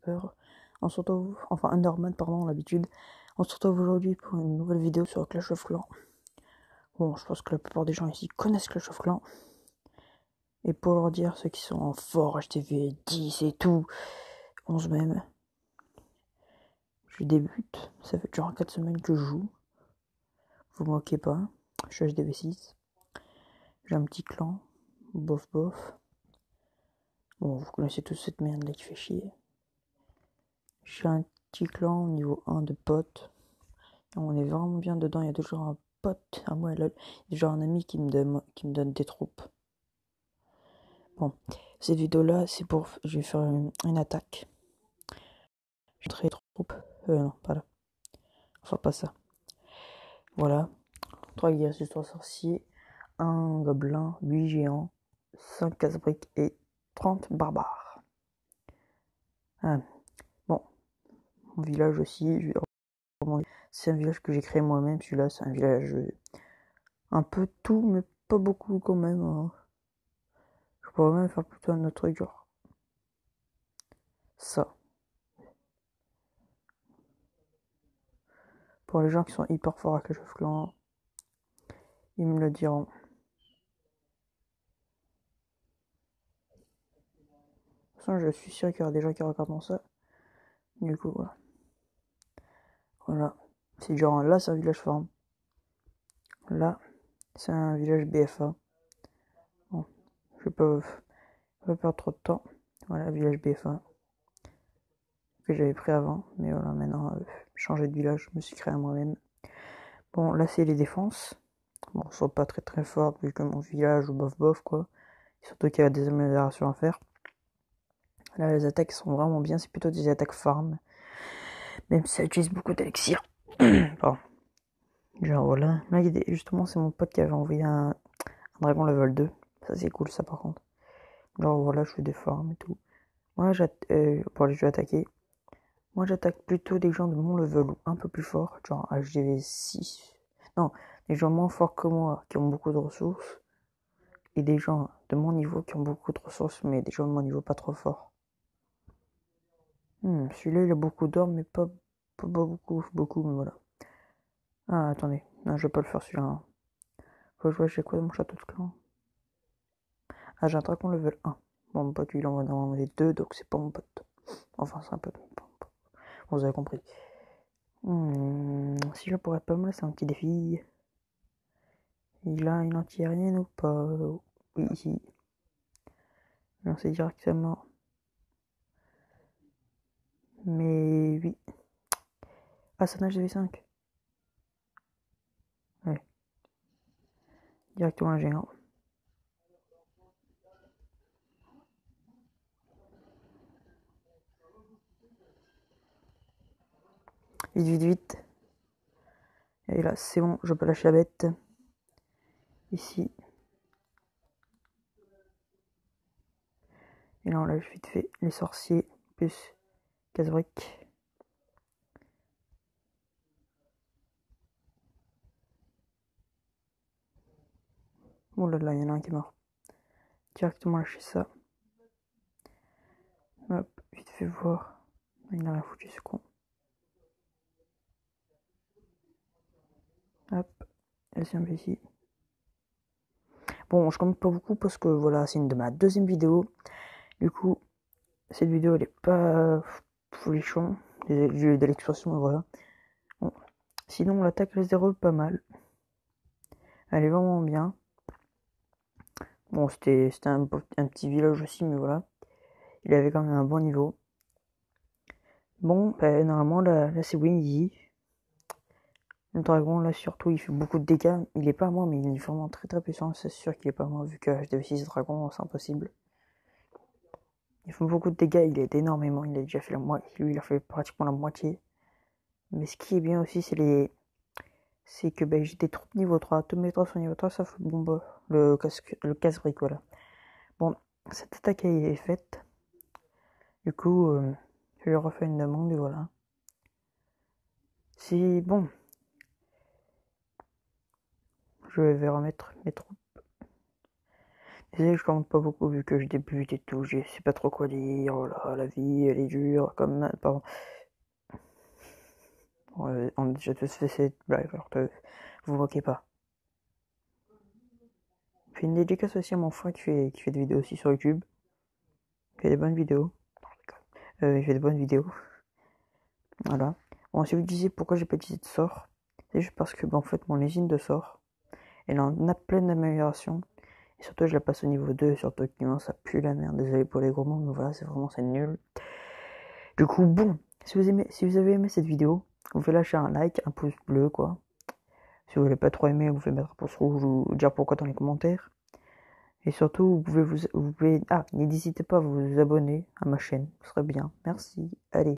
peur. On se retrouve, enfin Underman, pardon, l'habitude. On se retrouve aujourd'hui pour une nouvelle vidéo sur Clash of Clans. Bon, je pense que la plupart des gens ici connaissent Clash of Clans. Et pour leur dire, ceux qui sont en fort, HTV 10 et tout, 11 même, je débute. Ça fait genre 4 semaines que je joue. Vous moquez pas. Je suis HDV 6. J'ai un petit clan. Bof bof. Bon, vous connaissez tous cette merde là qui fait chier. J'ai un petit clan au niveau 1 de potes. On est vraiment bien dedans. Il y a toujours un pote à moi, lol. Il y a genre un ami qui me donne des troupes. Bon, cette vidéo là, c'est pour. Je vais faire une attaque. Je vais montrer les troupes. Non, pas là. Enfin, pas ça. Voilà. 3 guerriers, 3 sorciers, 1 gobelin, 8 géants, 5 casse-briques et 30 barbares. Bon, mon village aussi, c'est un village que j'ai créé moi-même. Celui-là, c'est un village un peu tout, mais pas beaucoup quand même. Hein. Je pourrais même faire plutôt un autre truc, genre ça. Pour les gens qui sont hyper forts à Clash of Clans, ils me le diront. De toute façon, je suis sûr qu'il y aura des gens qui regardent ça. Du coup, voilà. Voilà. C'est genre là, c'est un village farm. Là, c'est un village BFA. Bon, je vais pas perdre trop de temps. Voilà, village BFA. Que j'avais pris avant. Mais voilà, maintenant, changer de village, je me suis créé à moi-même. Bon, là, c'est les défenses. Bon, elles sont pas très très fortes, vu que mon village, bof bof, quoi. Surtout qu'il y a des améliorations à faire. Là, les attaques sont vraiment bien. C'est plutôt des attaques farm. Même si ça utilise beaucoup d'élixir. Bon. Genre, voilà. Là, justement, c'est mon pote qui avait envoyé un dragon level 2. Ça, c'est cool, ça, par contre. Genre, voilà, je fais des farms et tout. Moi, pour les jeux attaquer, moi, j'attaque plutôt des gens de mon level ou un peu plus fort, genre HDV 6. Non, des gens moins forts que moi, qui ont beaucoup de ressources. Et des gens de mon niveau qui ont beaucoup de ressources, mais des gens de mon niveau pas trop forts. Celui-là, il a beaucoup d'or, mais pas beaucoup, mais voilà. Ah, attendez. Non, je vais pas le faire celui-là. Hein. Faut jouer chez quoi dans mon château de clan? Ah, j'ai un dragon level 1. Bon, mon pote, lui, il en va en avoir 2, donc c'est pas mon pote. Enfin, c'est un pote. Bon, vous avez compris. Si je pourrais pas me laisser un petit défi. Il a une anti-aérienne ou pas? Oui, ici. Lancer directement. Mais oui. Ah, ça nage V5. Ouais. Directement un géant. Vite, vite, vite. Et là, c'est bon, je peux lâcher la bête. Ici. Et là, on lâche vite fait les sorciers plus casse-briques. Oh là là, il y en a un qui est mort. Directement lâcher ça. Hop, vite fait voir. Il a rien foutu ce con. Hop, elle s'est ici. Bon, je commente pas beaucoup parce que voilà, c'est une de ma deuxième vidéo. Du coup, cette vidéo elle est pas folichon. J'ai eu de l'expression, voilà. Bon. Sinon, l'attaque les déroule pas mal. Elle est vraiment bien. Bon, c'était un petit village aussi, mais voilà. Il avait quand même un bon niveau. Bon, normalement, là c'est Windy. Le dragon, là, surtout, il fait beaucoup de dégâts. Il est pas à moi, mais il est vraiment très très puissant. C'est sûr qu'il est pas à moi, vu que HDV6 dragon, c'est impossible. Il fait beaucoup de dégâts, il aide énormément. Il a déjà fait la moitié. Lui, il a fait pratiquement la moitié. Mais ce qui est bien aussi, c'est que j'ai des troupes niveau 3. Tous mes troupes sont niveau 3, sauf le bombe. Le casse-brique, voilà. Bon, cette attaque est faite. Du coup, je lui refais une demande, et voilà. Si, bon. Je vais remettre mes troupes. Désolé, je commente pas beaucoup vu que je débute et tout, je sais pas trop quoi dire, oh là, la vie elle est dure, comme... Pardon. On a déjà tous fait cette blague, alors que vous moquez pas. Je fais une dédicace aussi à mon frère qui fait des vidéos aussi sur YouTube. Il fait des bonnes vidéos. Il fait des bonnes vidéos. Voilà. Bon, si vous disiez pourquoi j'ai pas utilisé de sort, c'est juste parce que, en fait, mon usine de sort, elle en a plein d'améliorations. Et surtout, je la passe au niveau 2, surtout que ça pue la merde. Désolé pour les gros mots, mais voilà, c'est nul. Du coup, bon, si vous avez aimé cette vidéo, vous pouvez lâcher un like, un pouce bleu, quoi. Si vous voulez pas trop aimer, vous pouvez mettre un pouce rouge ou dire pourquoi dans les commentaires. Et surtout, n'hésitez pas à vous abonner à ma chaîne, ce serait bien. Merci, allez.